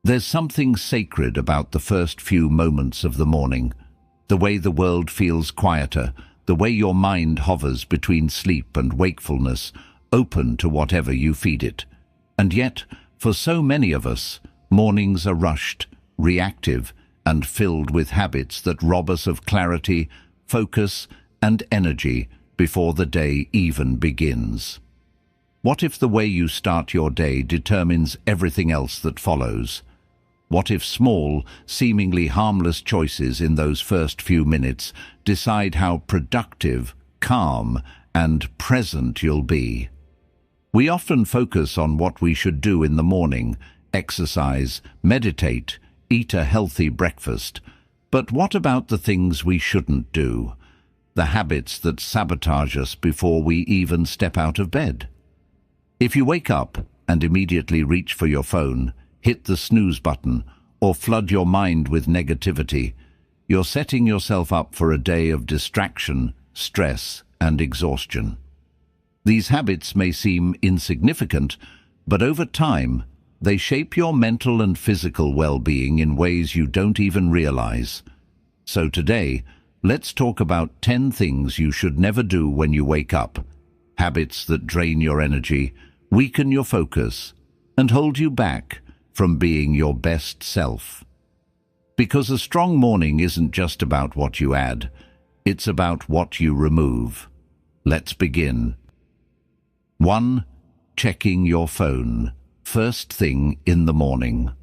There's something sacred about the first few moments of the morning, the way the world feels quieter, the way your mind hovers between sleep and wakefulness, open to whatever you feed it. And yet, for so many of us, mornings are rushed, reactive, and filled with habits that rob us of clarity, focus, and energy before the day even begins. What if the way you start your day determines everything else that follows? What if small, seemingly harmless choices in those first few minutes decide how productive, calm, and present you'll be? We often focus on what we should do in the morning: exercise, meditate, eat a healthy breakfast. But what about the things we shouldn't do? The habits that sabotage us before we even step out of bed? If you wake up and immediately reach for your phone, hit the snooze button, or flood your mind with negativity, you're setting yourself up for a day of distraction, stress, and exhaustion. These habits may seem insignificant, but over time, they shape your mental and physical well-being in ways you don't even realize. So today, let's talk about 10 things you should never do when you wake up. Habits that drain your energy, weaken your focus, and hold you back from being your best self. Because a strong morning isn't just about what you add, it's about what you remove. Let's begin. 1. Checking your phone. First thing in the morning.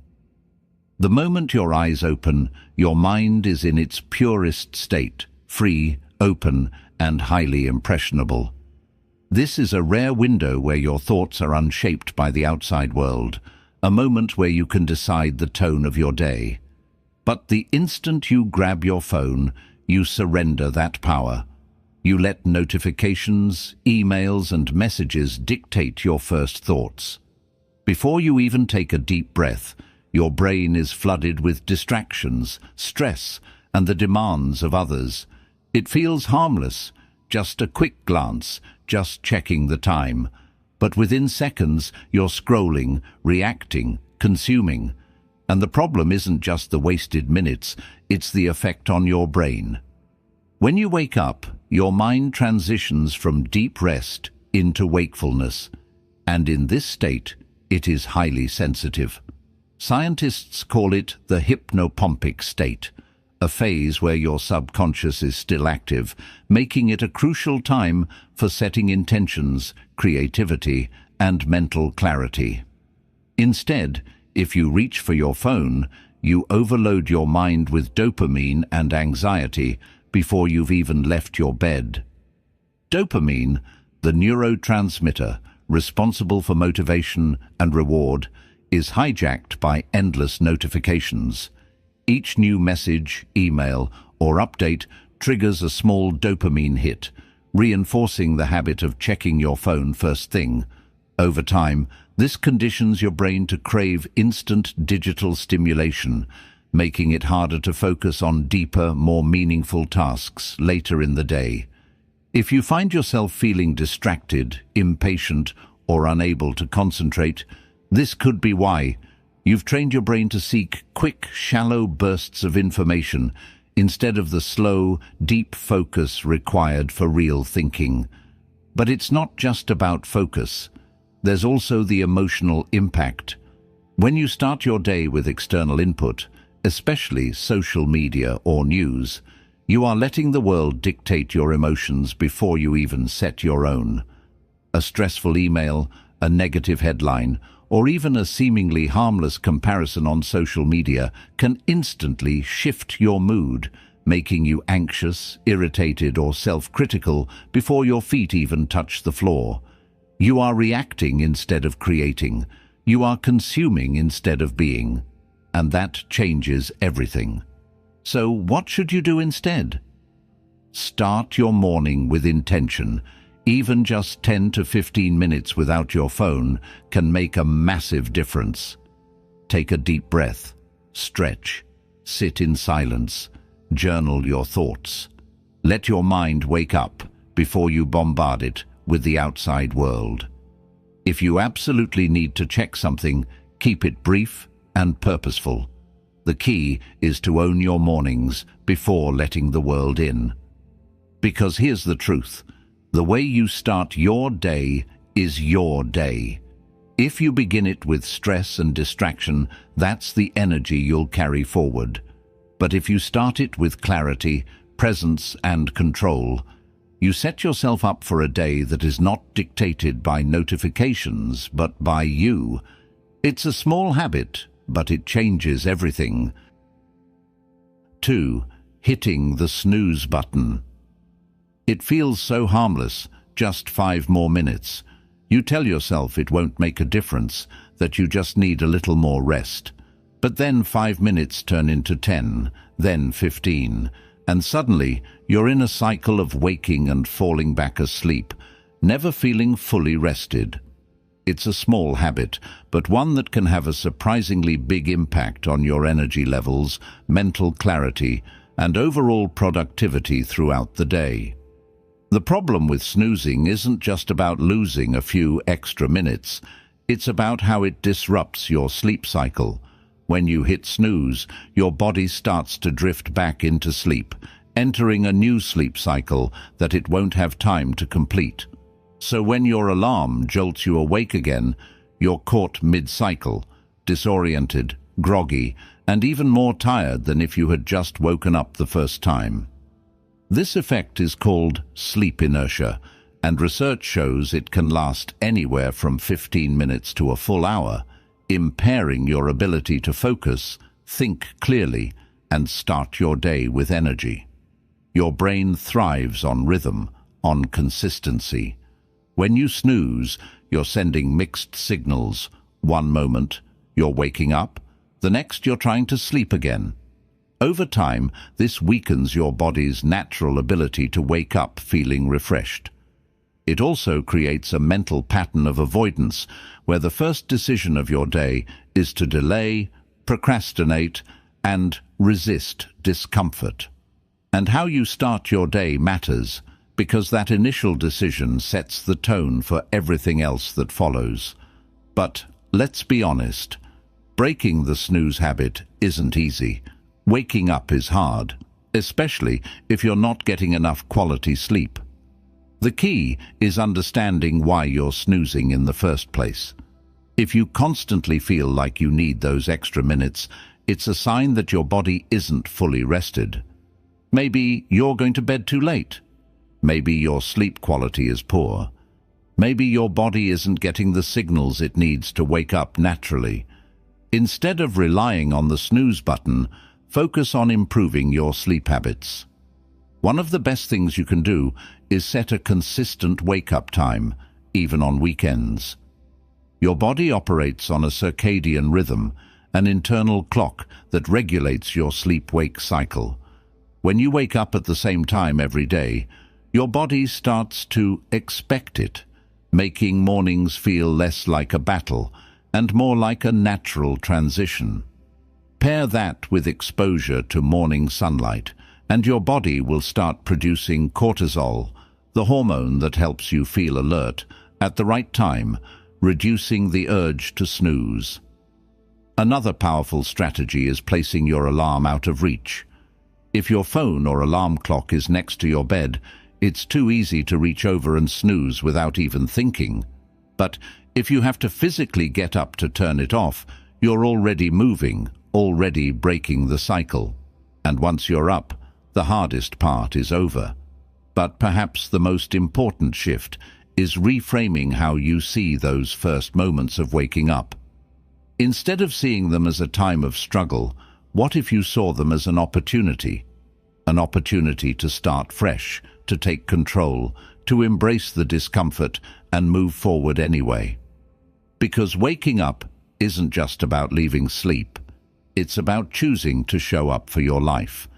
The moment your eyes open, your mind is in its purest state, free, open, and highly impressionable. This is a rare window where your thoughts are unshaped by the outside world, a moment where you can decide the tone of your day. But the instant you grab your phone, you surrender that power. You let notifications, emails, and messages dictate your first thoughts. Before you even take a deep breath, your brain is flooded with distractions, stress, and the demands of others. It feels harmless, just a quick glance, just checking the time. But within seconds, you're scrolling, reacting, consuming. And the problem isn't just the wasted minutes, it's the effect on your brain. When you wake up, your mind transitions from deep rest into wakefulness. And in this state, it is highly sensitive. Scientists call it the hypnopompic state, a phase where your subconscious is still active, making it a crucial time for setting intentions, creativity, and mental clarity. Instead, if you reach for your phone, you overload your mind with dopamine and anxiety before you've even left your bed. Dopamine, the neurotransmitter responsible for motivation and reward, is hijacked by endless notifications. Each new message, email, or update triggers a small dopamine hit, reinforcing the habit of checking your phone first thing. Over time, this conditions your brain to crave instant digital stimulation, making it harder to focus on deeper, more meaningful tasks later in the day. If you find yourself feeling distracted, impatient, or unable to concentrate, this could be why. You've trained your brain to seek quick, shallow bursts of information instead of the slow, deep focus required for real thinking. But it's not just about focus. There's also the emotional impact. When you start your day with external input, especially social media or news, you are letting the world dictate your emotions before you even set your own. A stressful email, a negative headline, or even a seemingly harmless comparison on social media can instantly shift your mood, making you anxious, irritated, or self-critical before your feet even touch the floor. You are reacting instead of creating. You are consuming instead of being. And that changes everything. So what should you do instead? Start your morning with intention. Even just 10 to 15 minutes without your phone can make a massive difference. Take a deep breath, stretch, sit in silence, journal your thoughts. Let your mind wake up before you bombard it with the outside world. If you absolutely need to check something, keep it brief and purposeful. The key is to own your mornings before letting the world in. Because here's the truth: the way you start your day is your day. If you begin it with stress and distraction, that's the energy you'll carry forward. But if you start it with clarity, presence, and control, you set yourself up for a day that is not dictated by notifications, but by you. It's a small habit, but it changes everything. 2. Hitting the snooze button. It feels so harmless, just 5 more minutes. You tell yourself it won't make a difference, that you just need a little more rest. But then 5 minutes turn into 10, then 15, and suddenly you're in a cycle of waking and falling back asleep, never feeling fully rested. It's a small habit, but one that can have a surprisingly big impact on your energy levels, mental clarity, and overall productivity throughout the day. The problem with snoozing isn't just about losing a few extra minutes. It's about how it disrupts your sleep cycle. When you hit snooze, your body starts to drift back into sleep, entering a new sleep cycle that it won't have time to complete. So when your alarm jolts you awake again, you're caught mid-cycle, disoriented, groggy, and even more tired than if you had just woken up the first time. This effect is called sleep inertia, and research shows it can last anywhere from 15 minutes to a full hour, impairing your ability to focus, think clearly, and start your day with energy. Your brain thrives on rhythm, on consistency. When you snooze, you're sending mixed signals. One moment, you're waking up. The next, you're trying to sleep again. Over time, this weakens your body's natural ability to wake up feeling refreshed. It also creates a mental pattern of avoidance, where the first decision of your day is to delay, procrastinate, and resist discomfort. And how you start your day matters, because that initial decision sets the tone for everything else that follows. But let's be honest, breaking the snooze habit isn't easy. Waking up is hard, especially if you're not getting enough quality sleep. The key is understanding why you're snoozing in the first place. If you constantly feel like you need those extra minutes, it's a sign that your body isn't fully rested. Maybe you're going to bed too late. Maybe your sleep quality is poor. Maybe your body isn't getting the signals it needs to wake up naturally. Instead of relying on the snooze button, focus on improving your sleep habits. One of the best things you can do is set a consistent wake-up time, even on weekends. Your body operates on a circadian rhythm, an internal clock that regulates your sleep-wake cycle. When you wake up at the same time every day, your body starts to expect it, making mornings feel less like a battle and more like a natural transition. Pair that with exposure to morning sunlight, and your body will start producing cortisol, the hormone that helps you feel alert, at the right time, reducing the urge to snooze. Another powerful strategy is placing your alarm out of reach. If your phone or alarm clock is next to your bed, it's too easy to reach over and snooze without even thinking. But if you have to physically get up to turn it off, you're already moving, already breaking the cycle. And once you're up, the hardest part is over. But perhaps the most important shift is reframing how you see those first moments of waking up. Instead of seeing them as a time of struggle, what if you saw them as an opportunity? An opportunity to start fresh, to take control, to embrace the discomfort and move forward anyway. Because waking up isn't just about leaving sleep. It's about choosing to show up for your life.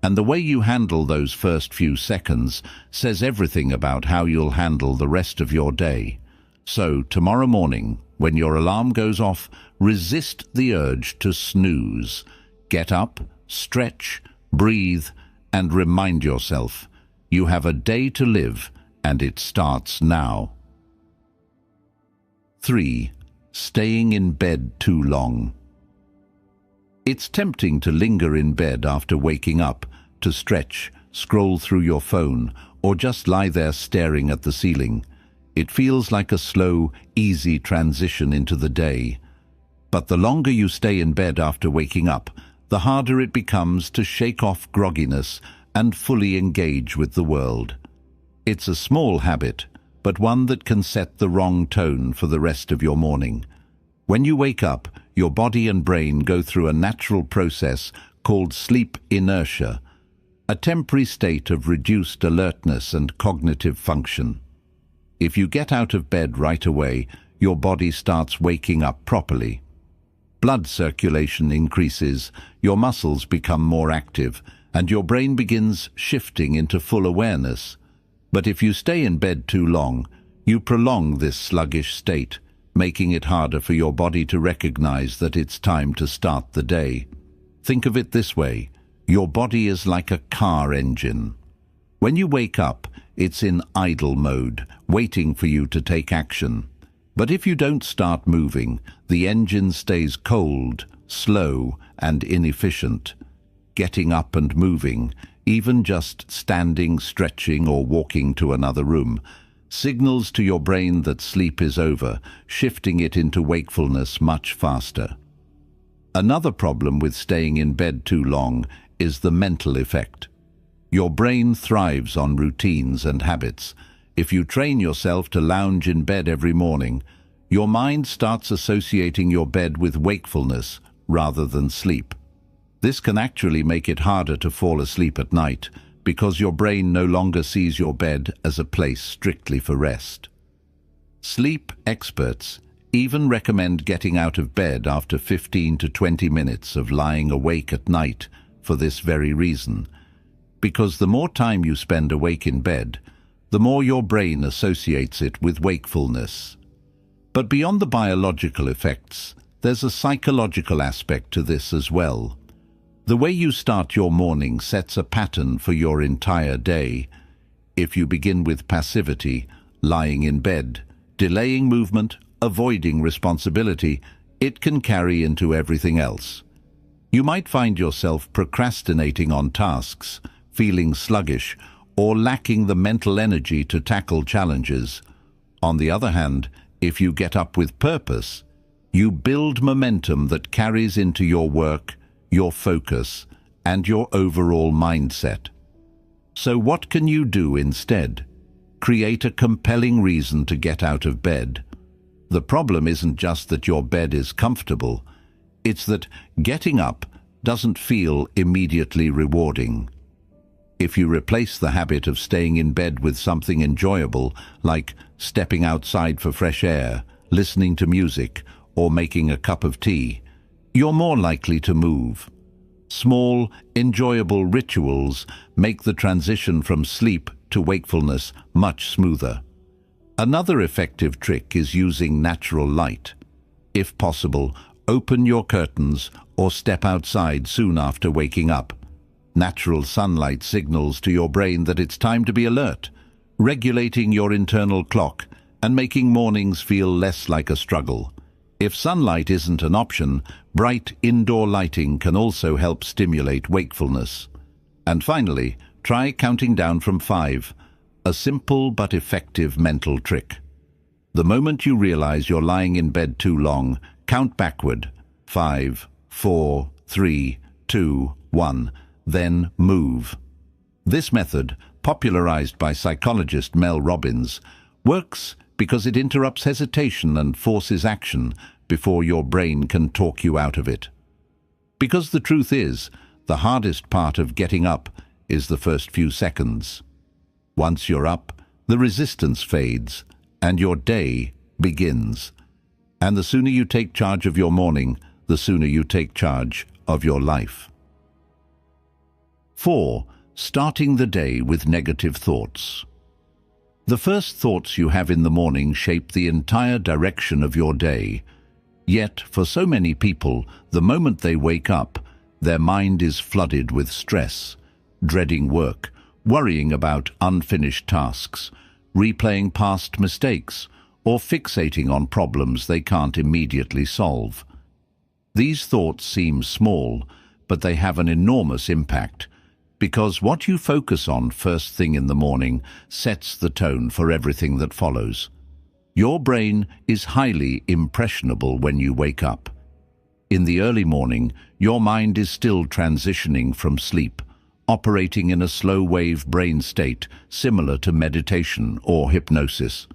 And the way you handle those first few seconds says everything about how you'll handle the rest of your day. So tomorrow morning, when your alarm goes off, resist the urge to snooze. Get up, stretch, breathe, and remind yourself, you have a day to live, and it starts now. 3. Staying in bed too long. It's tempting to linger in bed after waking up, to stretch, scroll through your phone, or just lie there staring at the ceiling. It feels like a slow, easy transition into the day. But the longer you stay in bed after waking up, the harder it becomes to shake off grogginess and fully engage with the world. It's a small habit, but one that can set the wrong tone for the rest of your morning. When you wake up, your body and brain go through a natural process called sleep inertia, a temporary state of reduced alertness and cognitive function. If you get out of bed right away, your body starts waking up properly. Blood circulation increases, your muscles become more active, and your brain begins shifting into full awareness. But if you stay in bed too long, you prolong this sluggish state, making it harder for your body to recognize that it's time to start the day. Think of it this way: your body is like a car engine. When you wake up, it's in idle mode, waiting for you to take action. But if you don't start moving, the engine stays cold, slow, and inefficient. Getting up and moving, even just standing, stretching, or walking to another room, signals to your brain that sleep is over, shifting it into wakefulness much faster. Another problem with staying in bed too long is the mental effect. Your brain thrives on routines and habits. If you train yourself to lounge in bed every morning, your mind starts associating your bed with wakefulness rather than sleep. This can actually make it harder to fall asleep at night, because your brain no longer sees your bed as a place strictly for rest. Sleep experts even recommend getting out of bed after 15 to 20 minutes of lying awake at night for this very reason. Because the more time you spend awake in bed, the more your brain associates it with wakefulness. But beyond the biological effects, there's a psychological aspect to this as well. The way you start your morning sets a pattern for your entire day. If you begin with passivity, lying in bed, delaying movement, avoiding responsibility, it can carry into everything else. You might find yourself procrastinating on tasks, feeling sluggish, or lacking the mental energy to tackle challenges. On the other hand, if you get up with purpose, you build momentum that carries into your work, your focus, and your overall mindset. So what can you do instead? Create a compelling reason to get out of bed. The problem isn't just that your bed is comfortable, it's that getting up doesn't feel immediately rewarding. If you replace the habit of staying in bed with something enjoyable, like stepping outside for fresh air, listening to music, or making a cup of tea, you're more likely to move. Small, enjoyable rituals make the transition from sleep to wakefulness much smoother. Another effective trick is using natural light. If possible, open your curtains or step outside soon after waking up. Natural sunlight signals to your brain that it's time to be alert, regulating your internal clock and making mornings feel less like a struggle. If sunlight isn't an option, bright indoor lighting can also help stimulate wakefulness. And finally, try counting down from 5, a simple but effective mental trick. The moment you realize you're lying in bed too long, count backward. 5, 4, 3, 2, 1. Then move. This method, popularized by psychologist Mel Robbins, works because it interrupts hesitation and forces action before your brain can talk you out of it. Because the truth is, the hardest part of getting up is the first few seconds. Once you're up, the resistance fades and your day begins. And the sooner you take charge of your morning, the sooner you take charge of your life. 4. Starting the day with negative thoughts. The first thoughts you have in the morning shape the entire direction of your day. Yet, for so many people, the moment they wake up, their mind is flooded with stress, dreading work, worrying about unfinished tasks, replaying past mistakes, or fixating on problems they can't immediately solve. These thoughts seem small, but they have an enormous impact, because what you focus on first thing in the morning sets the tone for everything that follows. Your brain is highly impressionable when you wake up. In the early morning, your mind is still transitioning from sleep, operating in a slow-wave brain state similar to meditation or hypnosis.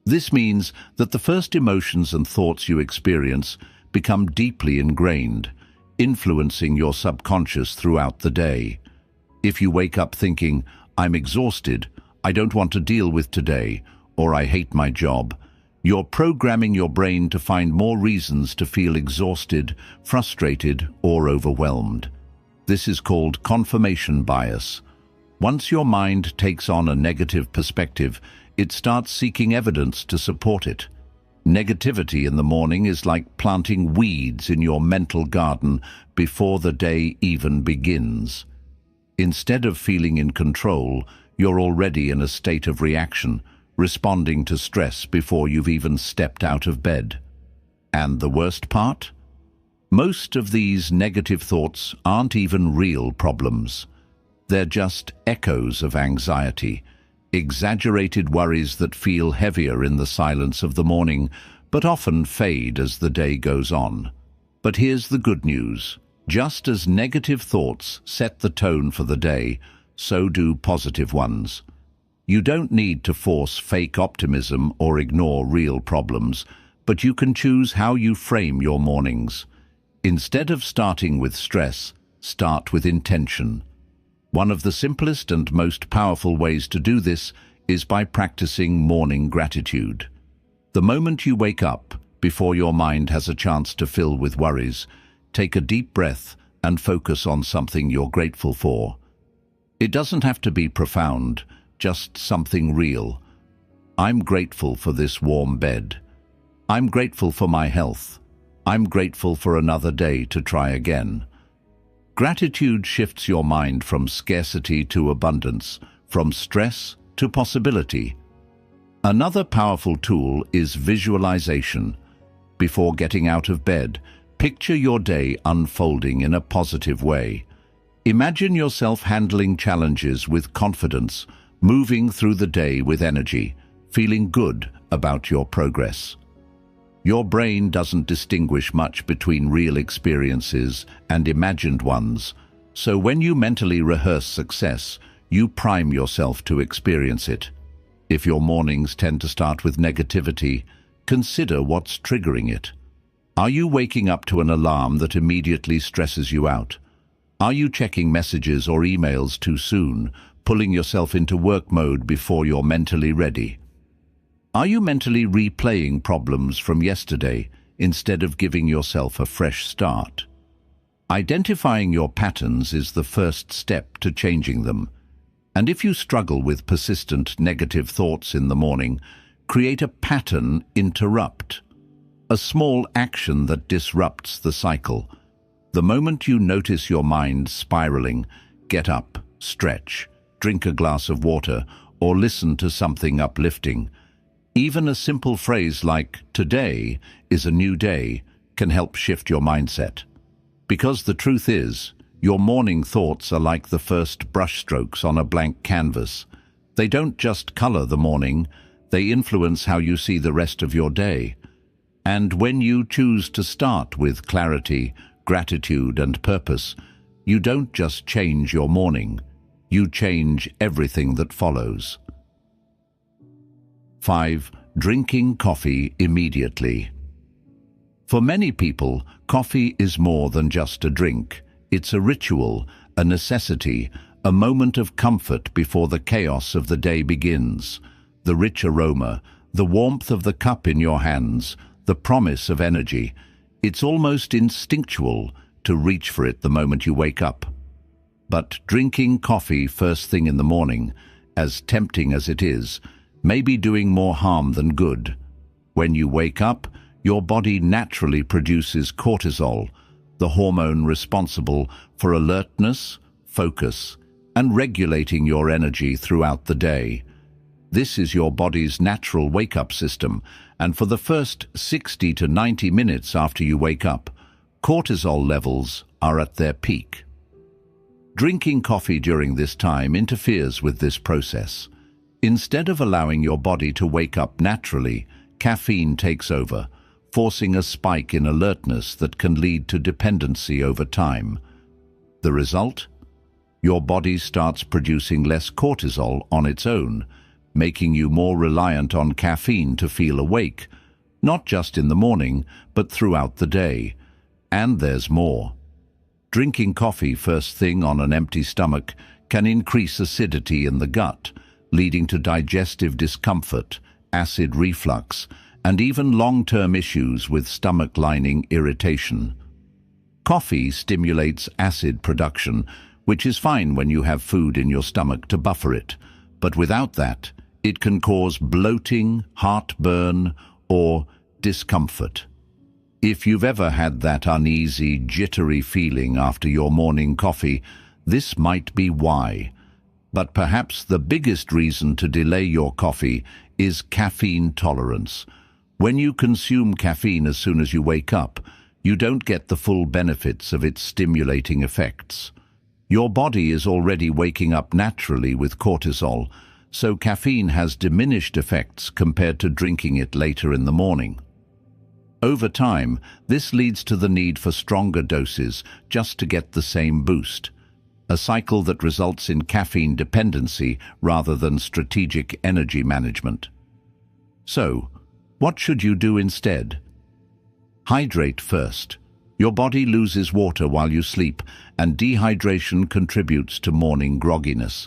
This means that the first emotions and thoughts you experience become deeply ingrained, influencing your subconscious throughout the day. If you wake up thinking, "I'm exhausted, I don't want to deal with today," or "I hate my job," you're programming your brain to find more reasons to feel exhausted, frustrated, or overwhelmed. This is called confirmation bias. Once your mind takes on a negative perspective, it starts seeking evidence to support it. Negativity in the morning is like planting weeds in your mental garden before the day even begins. Instead of feeling in control, you're already in a state of reaction, responding to stress before you've even stepped out of bed. And the worst part? Most of these negative thoughts aren't even real problems. They're just echoes of anxiety, exaggerated worries that feel heavier in the silence of the morning, but often fade as the day goes on. But here's the good news. Just as negative thoughts set the tone for the day, so do positive ones. You don't need to force fake optimism or ignore real problems, but you can choose how you frame your mornings. Instead of starting with stress, start with intention. One of the simplest and most powerful ways to do this is by practicing morning gratitude. The moment you wake up, before your mind has a chance to fill with worries, take a deep breath and focus on something you're grateful for. It doesn't have to be profound, just something real. I'm grateful for this warm bed. I'm grateful for my health. I'm grateful for another day to try again. Gratitude shifts your mind from scarcity to abundance, from stress to possibility. Another powerful tool is visualization. Before getting out of bed, picture your day unfolding in a positive way. Imagine yourself handling challenges with confidence, moving through the day with energy, feeling good about your progress. Your brain doesn't distinguish much between real experiences and imagined ones, so when you mentally rehearse success, you prime yourself to experience it. If your mornings tend to start with negativity, consider what's triggering it. Are you waking up to an alarm that immediately stresses you out? Are you checking messages or emails too soon, pulling yourself into work mode before you're mentally ready? Are you mentally replaying problems from yesterday instead of giving yourself a fresh start? Identifying your patterns is the first step to changing them. And if you struggle with persistent negative thoughts in the morning, create a pattern interrupt. A small action that disrupts the cycle. The moment you notice your mind spiraling, get up, stretch, drink a glass of water, or listen to something uplifting. Even a simple phrase like, "Today is a new day," can help shift your mindset. Because the truth is, your morning thoughts are like the first brushstrokes on a blank canvas. They don't just color the morning, they influence how you see the rest of your day. And when you choose to start with clarity, gratitude, and purpose, you don't just change your morning, you change everything that follows. 5. Drinking coffee immediately. For many people, coffee is more than just a drink. It's a ritual, a necessity, a moment of comfort before the chaos of the day begins. The rich aroma, the warmth of the cup in your hands, the promise of energy. It's almost instinctual to reach for it the moment you wake up. But drinking coffee first thing in the morning, as tempting as it is, may be doing more harm than good. When you wake up, your body naturally produces cortisol, the hormone responsible for alertness, focus, and regulating your energy throughout the day. This is your body's natural wake-up system, and for the first 60 to 90 minutes after you wake up, cortisol levels are at their peak. Drinking coffee during this time interferes with this process. Instead of allowing your body to wake up naturally, caffeine takes over, forcing a spike in alertness that can lead to dependency over time. The result? Your body starts producing less cortisol on its own, making you more reliant on caffeine to feel awake, not just in the morning, but throughout the day. And there's more. Drinking coffee first thing on an empty stomach can increase acidity in the gut, leading to digestive discomfort, acid reflux, and even long-term issues with stomach lining irritation. Coffee stimulates acid production, which is fine when you have food in your stomach to buffer it, but without that, it can cause bloating, heartburn, or discomfort. If you've ever had that uneasy, jittery feeling after your morning coffee, this might be why. But perhaps the biggest reason to delay your coffee is caffeine tolerance. When you consume caffeine as soon as you wake up, you don't get the full benefits of its stimulating effects. Your body is already waking up naturally with cortisol, so caffeine has diminished effects compared to drinking it later in the morning. Over time, this leads to the need for stronger doses just to get the same boost, a cycle that results in caffeine dependency rather than strategic energy management. So, what should you do instead? Hydrate first. Your body loses water while you sleep, and dehydration contributes to morning grogginess.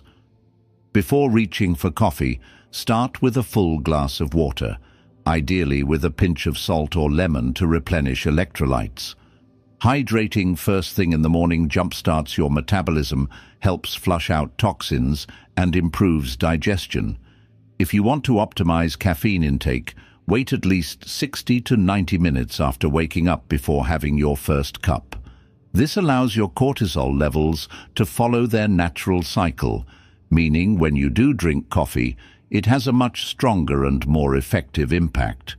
Before reaching for coffee, start with a full glass of water, ideally with a pinch of salt or lemon to replenish electrolytes. Hydrating first thing in the morning jumpstarts your metabolism, helps flush out toxins, and improves digestion. If you want to optimize caffeine intake, wait at least 60 to 90 minutes after waking up before having your first cup. This allows your cortisol levels to follow their natural cycle, meaning when you do drink coffee, it has a much stronger and more effective impact.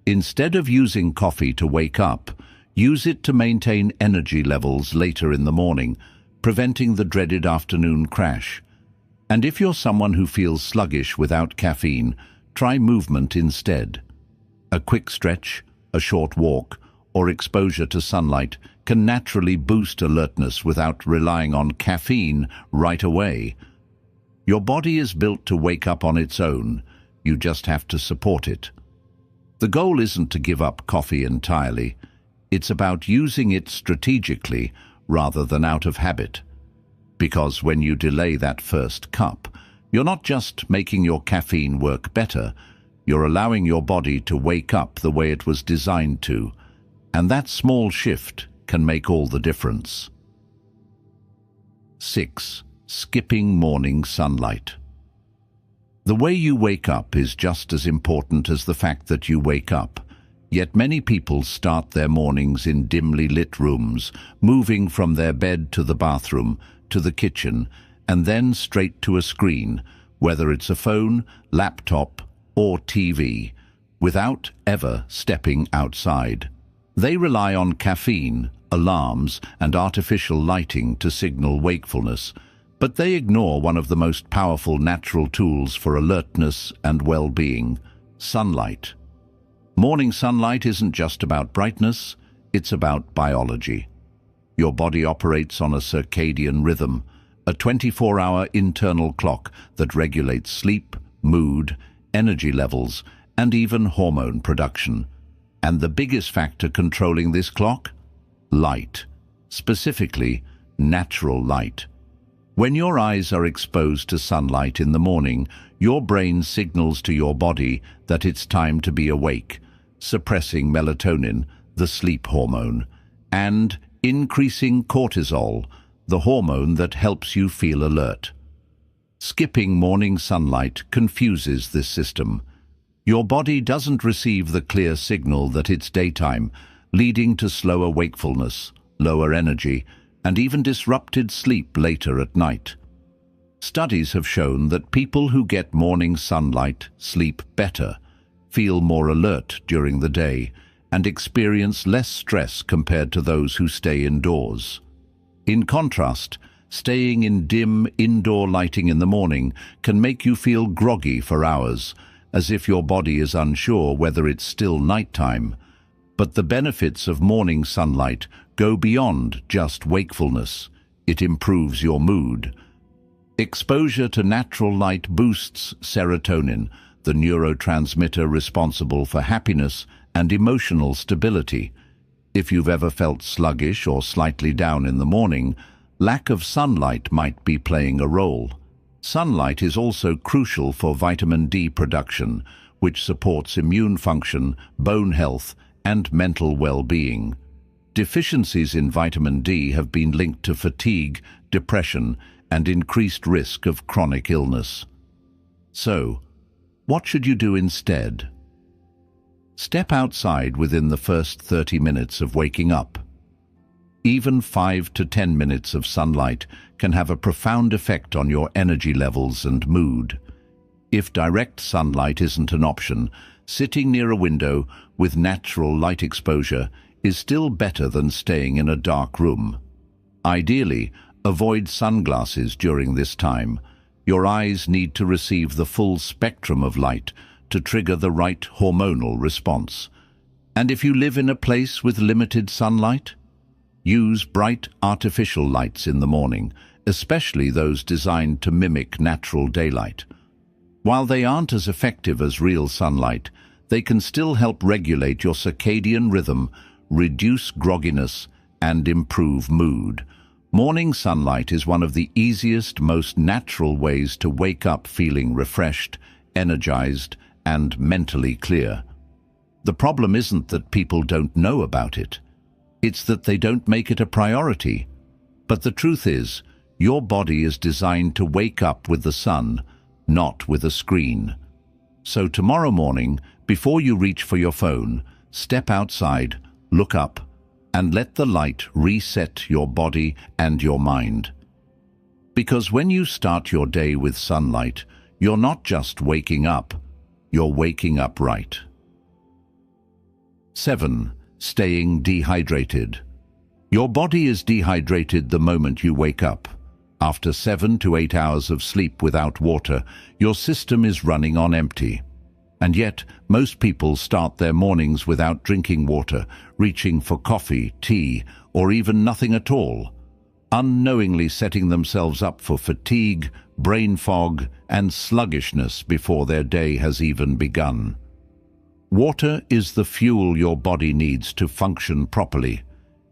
Instead of using coffee to wake up, use it to maintain energy levels later in the morning, preventing the dreaded afternoon crash. And if you're someone who feels sluggish without caffeine, try movement instead. A quick stretch, a short walk, or exposure to sunlight can naturally boost alertness without relying on caffeine right away. Your body is built to wake up on its own. You just have to support it. The goal isn't to give up coffee entirely. It's about using it strategically rather than out of habit. Because when you delay that first cup, you're not just making your caffeine work better, you're allowing your body to wake up the way it was designed to. And that small shift can make all the difference. 6. Skipping morning sunlight. The way you wake up is just as important as the fact that you wake up. Yet many people start their mornings in dimly lit rooms, moving from their bed to the bathroom, to the kitchen, and then straight to a screen, whether it's a phone, laptop, or TV, without ever stepping outside. They rely on caffeine, alarms, and artificial lighting to signal wakefulness, but they ignore one of the most powerful natural tools for alertness and well-being: sunlight. Morning sunlight isn't just about brightness, it's about biology. Your body operates on a circadian rhythm, a 24-hour internal clock that regulates sleep, mood, energy levels, and even hormone production. And the biggest factor controlling this clock? Light. Specifically, natural light. When your eyes are exposed to sunlight in the morning, your brain signals to your body that it's time to be awake, suppressing melatonin, the sleep hormone, and increasing cortisol, the hormone that helps you feel alert. Skipping morning sunlight confuses this system. Your body doesn't receive the clear signal that it's daytime, leading to slower wakefulness, lower energy, and even disrupted sleep later at night. Studies have shown that people who get morning sunlight sleep better, feel more alert during the day, and experience less stress compared to those who stay indoors. In contrast, staying in dim indoor lighting in the morning can make you feel groggy for hours, as if your body is unsure whether it's still nighttime. But the benefits of morning sunlight go beyond just wakefulness. It improves your mood. Exposure to natural light boosts serotonin, the neurotransmitter responsible for happiness and emotional stability. If you've ever felt sluggish or slightly down in the morning, lack of sunlight might be playing a role. Sunlight is also crucial for vitamin D production, which supports immune function, bone health, and mental well-being. Deficiencies in vitamin D have been linked to fatigue, depression, and increased risk of chronic illness. So, what should you do instead? Step outside within the first 30 minutes of waking up. Even 5 to 10 minutes of sunlight can have a profound effect on your energy levels and mood. If direct sunlight isn't an option, sitting near a window with natural light exposure is still better than staying in a dark room. Ideally, avoid sunglasses during this time. Your eyes need to receive the full spectrum of light to trigger the right hormonal response. And if you live in a place with limited sunlight, use bright artificial lights in the morning, especially those designed to mimic natural daylight. While they aren't as effective as real sunlight, they can still help regulate your circadian rhythm, reduce grogginess, and improve mood. Morning sunlight is one of the easiest, most natural ways to wake up feeling refreshed, energized, and mentally clear. The problem isn't that people don't know about it. It's that they don't make it a priority. But the truth is, your body is designed to wake up with the sun, not with a screen. So tomorrow morning, before you reach for your phone, step outside, look up, and let the light reset your body and your mind. Because when you start your day with sunlight, you're not just waking up, you're waking up right. 7. Staying dehydrated. Your body is dehydrated the moment you wake up. After 7 to 8 hours of sleep without water, your system is running on empty. And yet, most people start their mornings without drinking water, reaching for coffee, tea, or even nothing at all, unknowingly setting themselves up for fatigue, brain fog, and sluggishness before their day has even begun. Water is the fuel your body needs to function properly.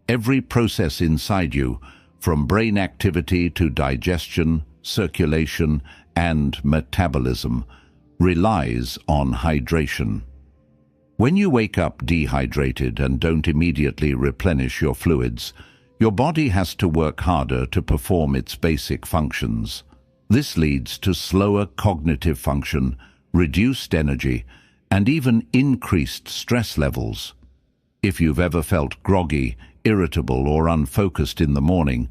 Every process inside you, from brain activity to digestion, circulation, and metabolism, relies on hydration. When you wake up dehydrated and don't immediately replenish your fluids, your body has to work harder to perform its basic functions. This leads to slower cognitive function, reduced energy, and even increased stress levels. If you've ever felt groggy, irritable, or unfocused in the morning,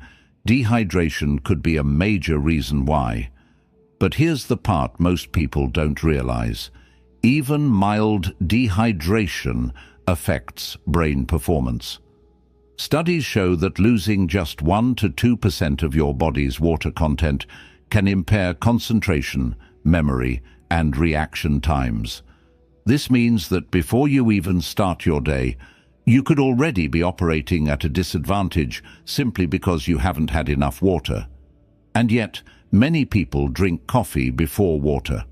dehydration could be a major reason why. But here's the part most people don't realize. Even mild dehydration affects brain performance. Studies show that losing just 1 to 2% of your body's water content can impair concentration, memory, and reaction times. This means that before you even start your day, you could already be operating at a disadvantage simply because you haven't had enough water. And yet, many people drink coffee before water.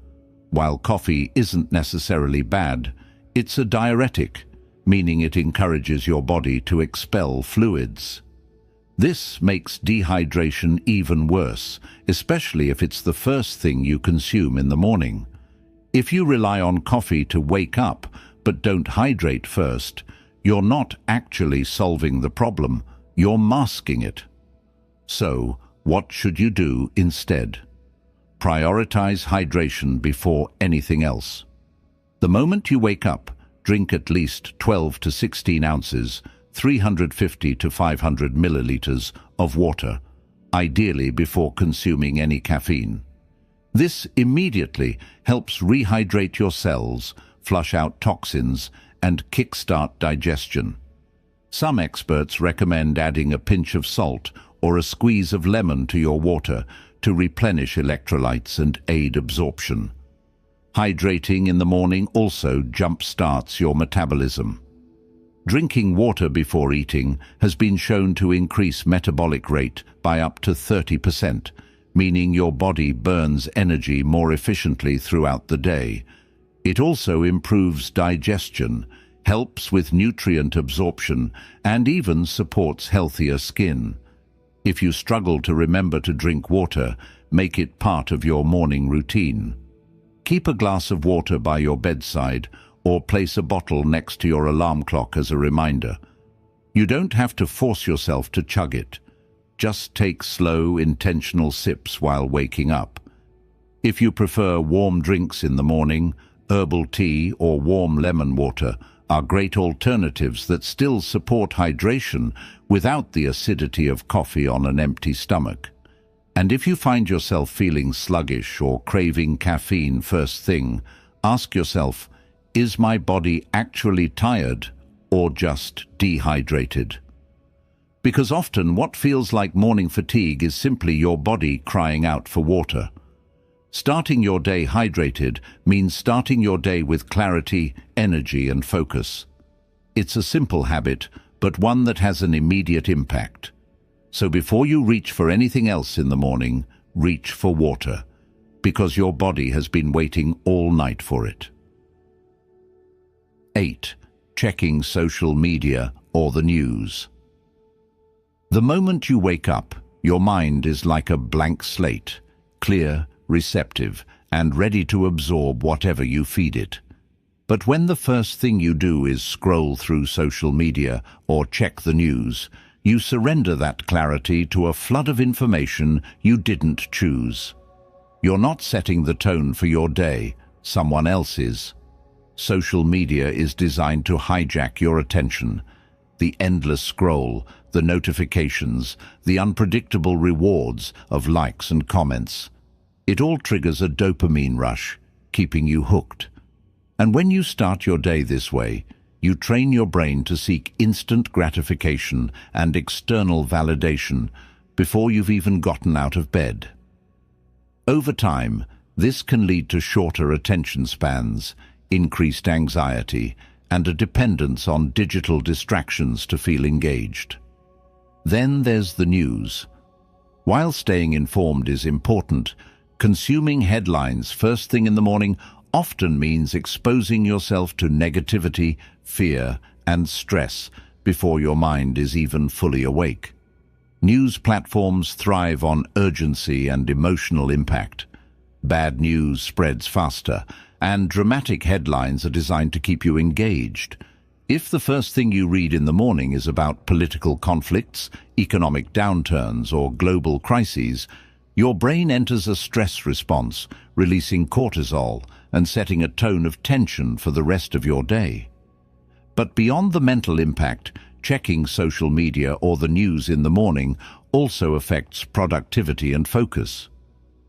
While coffee isn't necessarily bad, it's a diuretic, meaning it encourages your body to expel fluids. This makes dehydration even worse, especially if it's the first thing you consume in the morning. If you rely on coffee to wake up but don't hydrate first, you're not actually solving the problem, you're masking it. So, what should you do instead? Prioritize hydration before anything else. The moment you wake up, drink at least 12 to 16 ounces, 350 to 500 milliliters of water, ideally before consuming any caffeine. This immediately helps rehydrate your cells, flush out toxins, and kickstart digestion. Some experts recommend adding a pinch of salt or a squeeze of lemon to your water to replenish electrolytes and aid absorption. Hydrating in the morning also jump-starts your metabolism. Drinking water before eating has been shown to increase metabolic rate by up to 30%, meaning your body burns energy more efficiently throughout the day. It also improves digestion, helps with nutrient absorption, and even supports healthier skin. If you struggle to remember to drink water, make it part of your morning routine. Keep a glass of water by your bedside or place a bottle next to your alarm clock as a reminder. You don't have to force yourself to chug it. Just take slow, intentional sips while waking up. If you prefer warm drinks in the morning, herbal tea or warm lemon water are great alternatives that still support hydration without the acidity of coffee on an empty stomach. And if you find yourself feeling sluggish or craving caffeine first thing, ask yourself, is my body actually tired or just dehydrated? Because often what feels like morning fatigue is simply your body crying out for water. Starting your day hydrated means starting your day with clarity, energy, and focus. It's a simple habit, but one that has an immediate impact. So before you reach for anything else in the morning, reach for water, because your body has been waiting all night for it. 8. Checking social media or the news. The moment you wake up, your mind is like a blank slate, clear, receptive, and ready to absorb whatever you feed it. But when the first thing you do is scroll through social media or check the news, you surrender that clarity to a flood of information you didn't choose. You're not setting the tone for your day, someone else is. Social media is designed to hijack your attention. The endless scroll, the notifications, the unpredictable rewards of likes and comments. It all triggers a dopamine rush, keeping you hooked. And when you start your day this way, you train your brain to seek instant gratification and external validation before you've even gotten out of bed. Over time, this can lead to shorter attention spans, increased anxiety, and a dependence on digital distractions to feel engaged. Then there's the news. While staying informed is important, consuming headlines first thing in the morning often means exposing yourself to negativity, fear, and stress before your mind is even fully awake. News platforms thrive on urgency and emotional impact. Bad news spreads faster, and dramatic headlines are designed to keep you engaged. If the first thing you read in the morning is about political conflicts, economic downturns, or global crises, your brain enters a stress response, releasing cortisol and setting a tone of tension for the rest of your day. But beyond the mental impact, checking social media or the news in the morning also affects productivity and focus.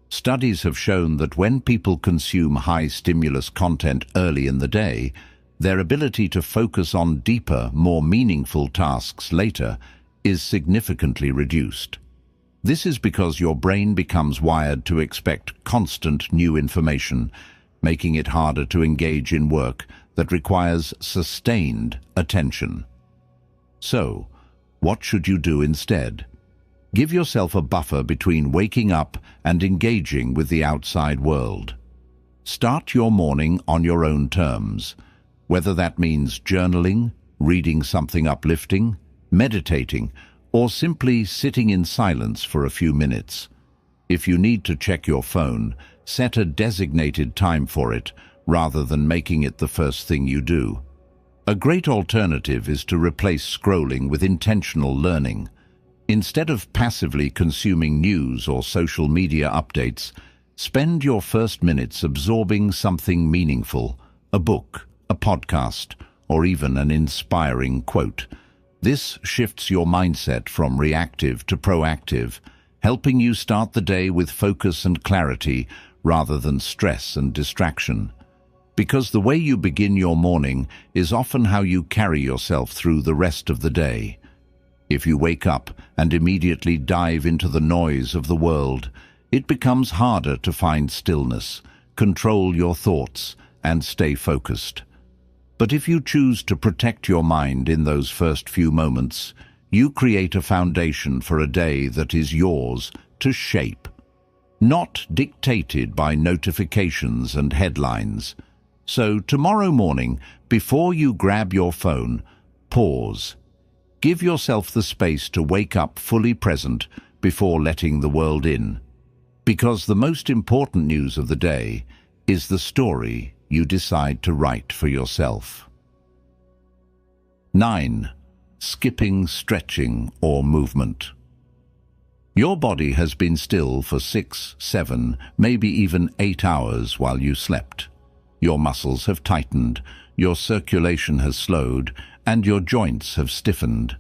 Studies have shown that when people consume high-stimulus content early in the day, their ability to focus on deeper, more meaningful tasks later is significantly reduced. This is because your brain becomes wired to expect constant new information, making it harder to engage in work that requires sustained attention. So, what should you do instead? Give yourself a buffer between waking up and engaging with the outside world. Start your morning on your own terms, whether that means journaling, reading something uplifting, meditating, or simply sitting in silence for a few minutes. If you need to check your phone, set a designated time for it rather than making it the first thing you do. A great alternative is to replace scrolling with intentional learning. Instead of passively consuming news or social media updates, spend your first minutes absorbing something meaningful, a book, a podcast, or even an inspiring quote. This shifts your mindset from reactive to proactive, helping you start the day with focus and clarity rather than stress and distraction. because the way you begin your morning is often how you carry yourself through the rest of the day. If you wake up and immediately dive into the noise of the world, it becomes harder to find stillness, control your thoughts, and stay focused. But if you choose to protect your mind in those first few moments, you create a foundation for a day that is yours to shape, not dictated by notifications and headlines. So tomorrow morning, before you grab your phone, pause. Give yourself the space to wake up fully present before letting the world in. Because the most important news of the day is the story you decide to write for yourself. 9. Skipping stretching or movement. Your body has been still for 6, 7, maybe even 8 hours while you slept. Your muscles have tightened, your circulation has slowed, and your joints have stiffened.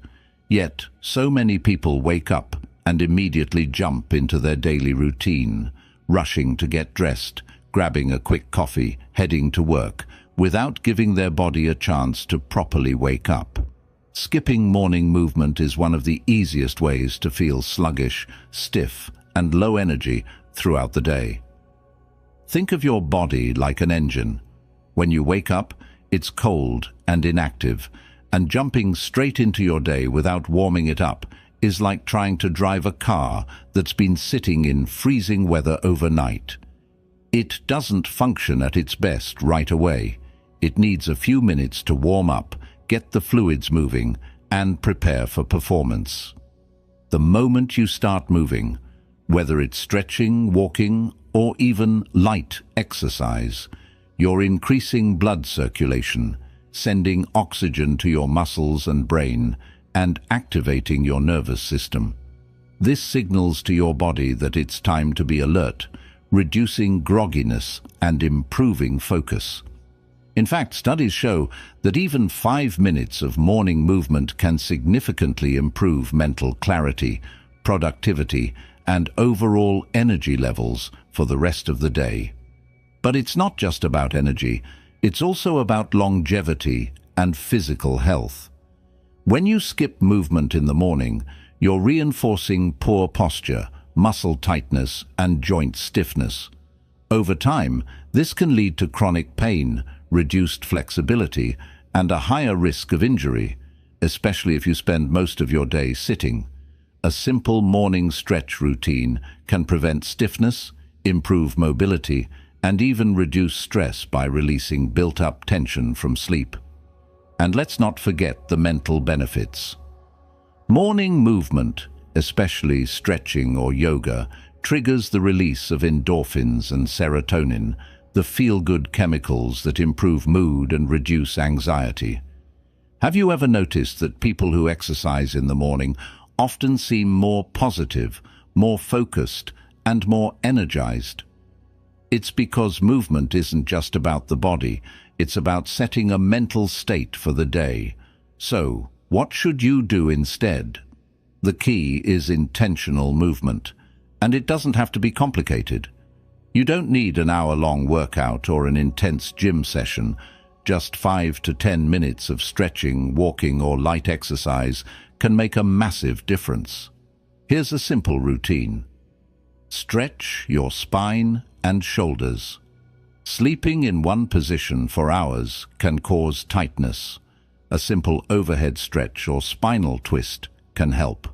Yet, so many people wake up and immediately jump into their daily routine, rushing to get dressed, grabbing a quick coffee, heading to work, without giving their body a chance to properly wake up. Skipping morning movement is one of the easiest ways to feel sluggish, stiff, and low energy throughout the day. Think of your body like an engine. When you wake up, it's cold and inactive, and jumping straight into your day without warming it up is like trying to drive a car that's been sitting in freezing weather overnight. It doesn't function at its best right away. It needs a few minutes to warm up, get the fluids moving, and prepare for performance. The moment you start moving, whether it's stretching, walking, or even light exercise, you're increasing blood circulation, sending oxygen to your muscles and brain, and activating your nervous system. This signals to your body that it's time to be alert, reducing grogginess and improving focus. In fact, studies show that even 5 minutes of morning movement can significantly improve mental clarity, productivity, and overall energy levels for the rest of the day. But it's not just about energy, it's also about longevity and physical health. When you skip movement in the morning, you're reinforcing poor posture, muscle tightness, and joint stiffness. Over time, this can lead to chronic pain, reduced flexibility, and a higher risk of injury, especially if you spend most of your day sitting. A simple morning stretch routine can prevent stiffness, improve mobility, and even reduce stress by releasing built-up tension from sleep. And let's not forget the mental benefits. Morning movement, especially stretching or yoga, triggers the release of endorphins and serotonin, the feel-good chemicals that improve mood and reduce anxiety. Have you ever noticed that people who exercise in the morning often seem more positive, more focused, and more energized? It's because movement isn't just about the body, it's about setting a mental state for the day. So, what should you do instead? The key is intentional movement, and it doesn't have to be complicated. You don't need an hour-long workout or an intense gym session. Just 5 to 10 minutes of stretching, walking, or light exercise can make a massive difference. Here's a simple routine. Stretch your spine and shoulders. Sleeping in one position for hours can cause tightness. A simple overhead stretch or spinal twist can help.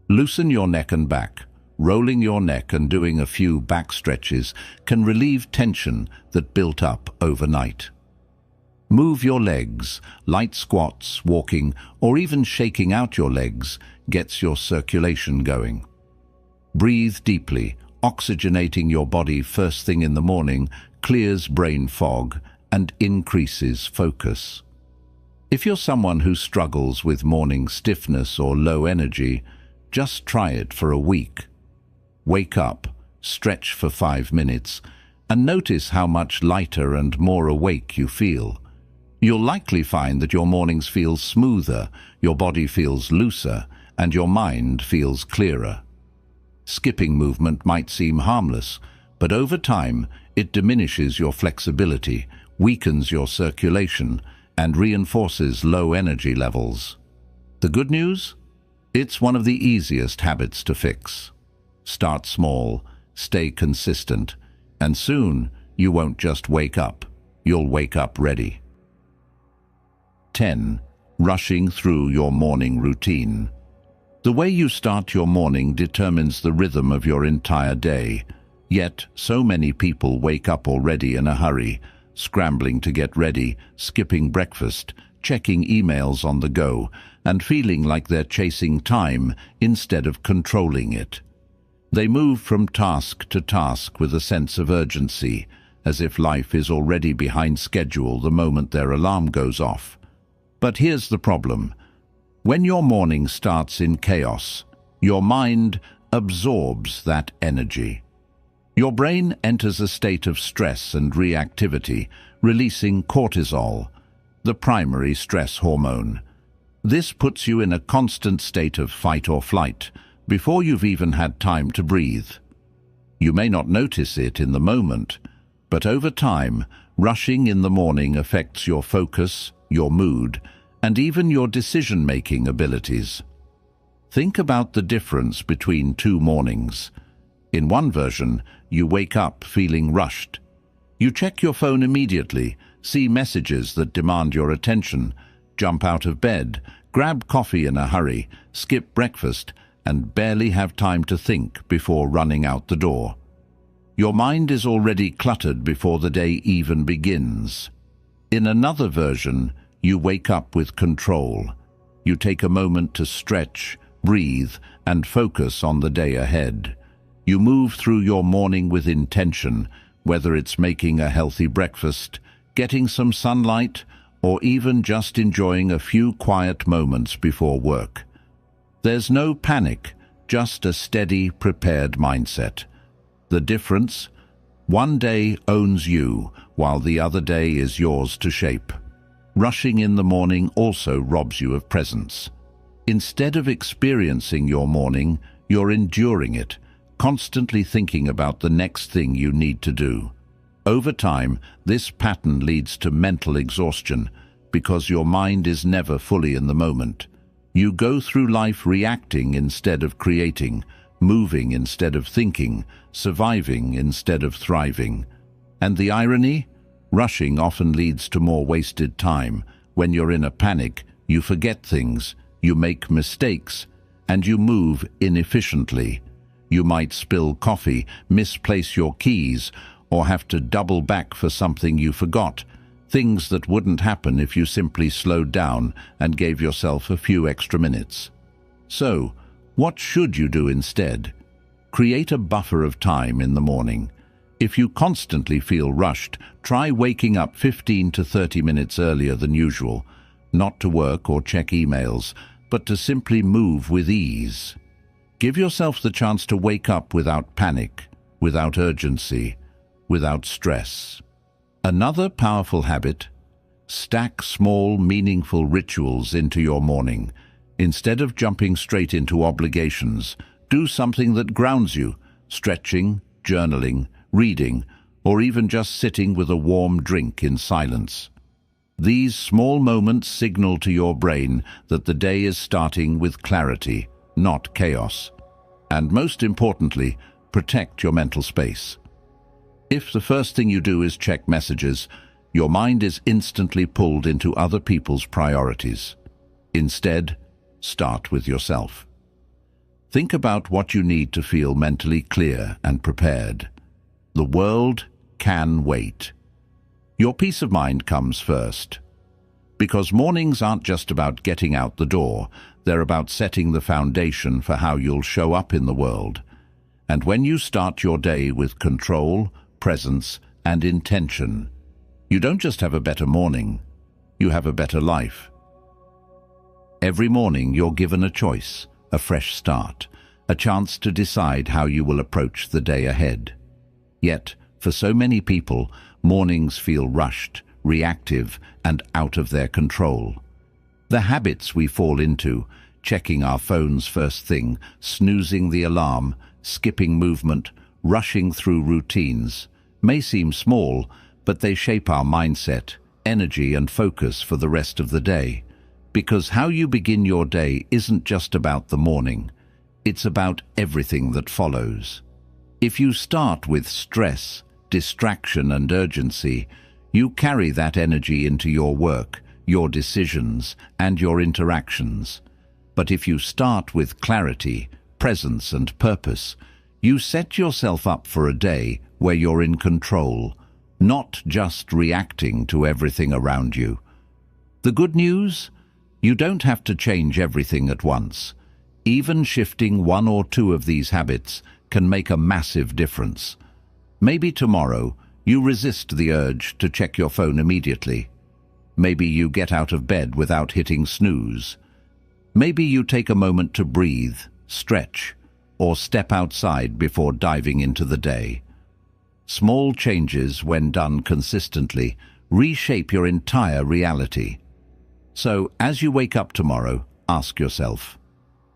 Loosen your neck and back. Rolling your neck and doing a few back stretches can relieve tension that built up overnight. Move your legs. Light squats, walking, or even shaking out your legs gets your circulation going. Breathe deeply. Oxygenating your body first thing in the morning clears brain fog and increases focus. If you're someone who struggles with morning stiffness or low energy, just try it for a week. Wake up, stretch for 5 minutes, and notice how much lighter and more awake you feel. You'll likely find that your mornings feel smoother, your body feels looser, and your mind feels clearer. Skipping movement might seem harmless, but over time it diminishes your flexibility, weakens your circulation, and reinforces low energy levels. The good news? It's one of the easiest habits to fix. Start small, stay consistent, and soon you won't just wake up, you'll wake up ready. 10. Rushing through your morning routine. The way you start your morning determines the rhythm of your entire day. Yet, so many people wake up already in a hurry, scrambling to get ready, skipping breakfast, checking emails on the go, and feeling like they're chasing time instead of controlling it. They move from task to task with a sense of urgency, as if life is already behind schedule the moment their alarm goes off. But here's the problem. When your morning starts in chaos, your mind absorbs that energy. Your brain enters a state of stress and reactivity, releasing cortisol, the primary stress hormone. This puts you in a constant state of fight or flight before you've even had time to breathe. You may not notice it in the moment, but over time, rushing in the morning affects your focus, your mood, and even your decision-making abilities. Think about the difference between two mornings. In one version, you wake up feeling rushed. You check your phone immediately, see messages that demand your attention, jump out of bed, grab coffee in a hurry, skip breakfast, and barely have time to think before running out the door. Your mind is already cluttered before the day even begins. In another version, you wake up with control. You take a moment to stretch, breathe, and focus on the day ahead. You move through your morning with intention, whether it's making a healthy breakfast, getting some sunlight, or even just enjoying a few quiet moments before work. There's no panic, just a steady, prepared mindset. The difference? One day owns you, while the other day is yours to shape. Rushing in the morning also robs you of presence. Instead of experiencing your morning, you're enduring it, constantly thinking about the next thing you need to do. Over time, this pattern leads to mental exhaustion because your mind is never fully in the moment. You go through life reacting instead of creating, moving instead of thinking, surviving instead of thriving. And the irony? Rushing often leads to more wasted time. When you're in a panic, you forget things, you make mistakes, and you move inefficiently. You might spill coffee, misplace your keys, or have to double back for something you forgot. Things that wouldn't happen if you simply slowed down and gave yourself a few extra minutes. So, what should you do instead? Create a buffer of time in the morning. If you constantly feel rushed, try waking up 15 to 30 minutes earlier than usual, not to work or check emails, but to simply move with ease. Give yourself the chance to wake up without panic, without urgency, without stress. Another powerful habit: stack small, meaningful rituals into your morning. Instead of jumping straight into obligations, do something that grounds you: stretching, journaling, reading, or even just sitting with a warm drink in silence. These small moments signal to your brain that the day is starting with clarity, not chaos. And most importantly, protect your mental space. If the first thing you do is check messages, your mind is instantly pulled into other people's priorities. Instead, start with yourself. Think about what you need to feel mentally clear and prepared. The world can wait. Your peace of mind comes first. Because mornings aren't just about getting out the door, they're about setting the foundation for how you'll show up in the world. And when you start your day with control, presence, and intention, you don't just have a better morning, you have a better life. Every morning you're given a choice, a fresh start, a chance to decide how you will approach the day ahead. Yet, for so many people, mornings feel rushed, reactive, and out of their control. The habits we fall into, checking our phones first thing, snoozing the alarm, skipping movement, rushing through routines, may seem small, but they shape our mindset, energy and focus for the rest of the day. Because how you begin your day isn't just about the morning, it's about everything that follows. If you start with stress, distraction and urgency, you carry that energy into your work, your decisions and your interactions. But if you start with clarity, presence and purpose, you set yourself up for a day where you're in control, not just reacting to everything around you. The good news? You don't have to change everything at once. Even shifting one or two of these habits can make a massive difference. Maybe tomorrow you resist the urge to check your phone immediately. Maybe you get out of bed without hitting snooze. Maybe you take a moment to breathe, stretch, or step outside before diving into the day. Small changes, when done consistently, reshape your entire reality. So, as you wake up tomorrow, ask yourself,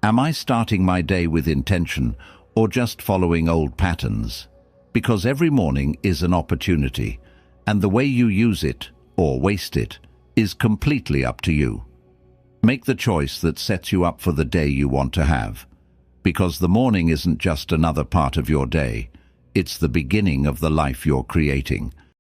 am I starting my day with intention or just following old patterns? Because every morning is an opportunity, and the way you use it, or waste it, is completely up to you. Make the choice that sets you up for the day you want to have. Because the morning isn't just another part of your day, it's the beginning of the life you're creating.